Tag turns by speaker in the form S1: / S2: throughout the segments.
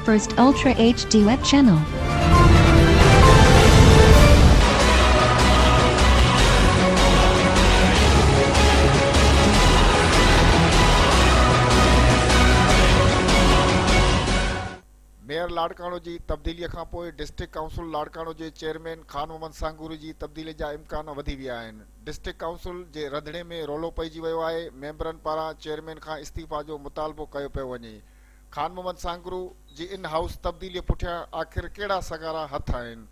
S1: First Ultra HD web channel.
S2: Mayor Larkana जी तब्दीलीअ खां पोइ डिस्ट्रिक्ट काउंसिल लाड़काणो जे चेयरमैन खान मोहम्मद सांगुरू जी तब्दीली जा इम्कान वधी विया आहिनि। डिस्ट्रिक्ट काउंसिल जे रंधिणे में रौलो पइजी वियो आहे। मेंबरनि पारां चेयरमैन खां इस्तीफ़ा जो मुतालबो कयो पियो वञे। खान मोहम्मद सांगुरू जी इन हाउस तब्दीलीअ पुठियां आख़िर कहिड़ा सगारा हथ आहिनि?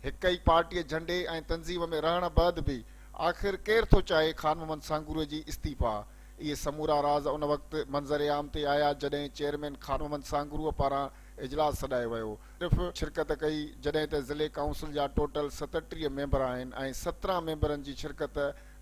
S2: हिक ई पार्टीअ झंडे ऐं तंज़ीम में रहण बैदि बि आख़िर केरु थो चाहे खान मोहम्मद सांगुरू जी इस्तीफ़ा? इहे समूरा राज़ उन वक़्तु मंज़र आम ते आया जॾहिं चेयरमैन खान मोहम्मद सांगुरू पारां इजलास सॾायो वियो। सिर्फ़ शिरकत कई जॾहिं त ज़िले काउंसिल जा टोटल 37 मेंबर आहिनि ऐं 17 मेंबरनि जी शिरकत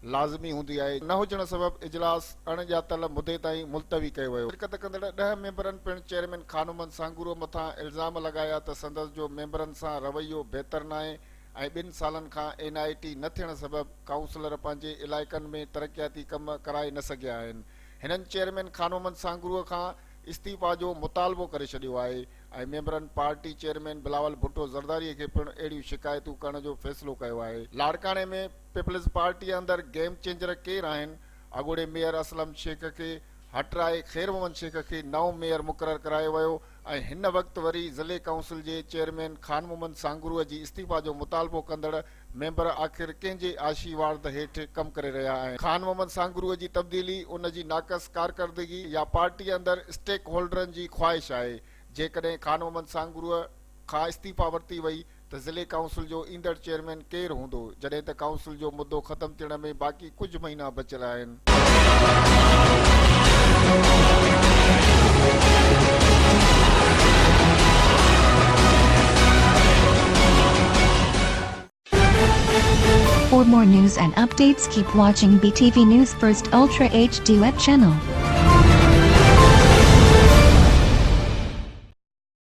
S2: लाज़मी हूंदी आहे। न हुजण सबबि इजलास अणॼातल मुदे ताईं मुलतवी कयो वियो। शिरकत कंदड़ 10 मेंबरनि पिणु चेयरमैन खान मोहम्मद सांगुरू मथां इल्ज़ाम लॻाया त संदसि जो मेंबरनि सां रवैयो बहितर न आहे ऐं 2 सालनि खां NIT न थियण सबबि काउंसिलर पंहिंजे इलाइक़नि में तरक़ियाती कम कराए न सघिया आहिनि। हिननि चेयरमैन खान मोहम्मद सांगुरूअ खां इस्तीफ़ा जो मुतालबो करे छॾियो आहे ऐं मेंबरनि पार्टी चेयरमैन बिलावल भुट्टो ज़रदारीअ खे पिणु अहिड़ियूं शिकायतूं करण जो फ़ैसिलो कयो आहे। लाड़काणे में पीपल्स पार्टी अंदरि गेम चेंजर केरु आहिनि? अॻूणे मेयर असलम शेख खे हटराए ख़ैर मोहम्मद शेख खे नओं मेयर मुक़ररु करायो वियो ऐं हिन वक़्तु वरी ज़िले काउंसिल जे चेयरमैन खान मोहम्मद सांगुरूअ जी इस्तीफ़ा जो मुतालबो कंदड़ मेंबर आख़िर कंहिंजे आशीर्वाद हेठि कमु करे रहिया आहिनि? खान मोहम्मद सांगुरूअ जी तब्दीली उन जी नाक़स कारकर्दगी या पार्टी अंदरि स्टेक होल्डरनि जी ख़्वाहिश आहे? जेकॾहिं खान मोहम्मद सांगुरूअ खां इस्तीफ़ा वरिती वई त ज़िले काउंसिल जो ईंदड़ चेयरमैन केरु हूंदो, जॾहिं त काउंसिल जो मुदो ख़तमु थियण में बाक़ी कुझु महीना बचियल आहिनि।
S1: For more news and updates, keep watching BTV News First Ultra HD web channel.